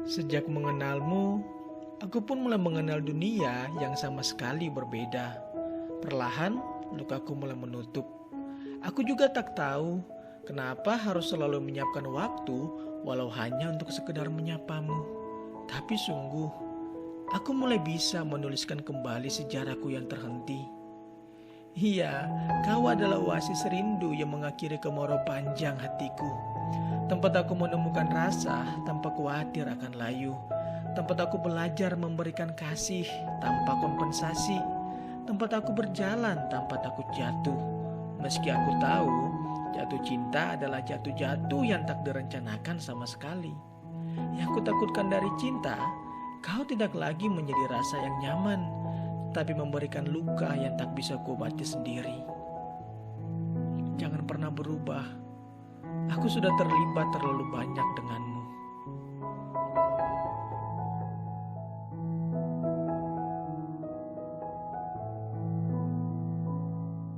Sejak mengenalmu, aku pun mulai mengenal dunia yang sama sekali berbeda. Perlahan, lukaku mulai menutup. Aku juga tak tahu kenapa harus selalu menyiapkan waktu walau hanya untuk sekedar menyapamu. Tapi sungguh, aku mulai bisa menuliskan kembali sejarahku yang terhenti. Iya, kau adalah oasis rindu yang mengakhiri kemarau panjang hatiku. Tempat aku menemukan rasa tanpa khawatir akan layu. Tempat aku belajar memberikan kasih tanpa kompensasi. Tempat aku berjalan tanpa takut jatuh. Meski aku tahu, jatuh cinta adalah jatuh-jatuh yang tak direncanakan sama sekali. Yang kutakutkan dari cinta, kau tidak lagi menjadi rasa yang nyaman, tapi memberikan luka yang tak bisa kuobati sendiri. Jangan pernah berubah. Aku sudah terlibat terlalu banyak denganmu.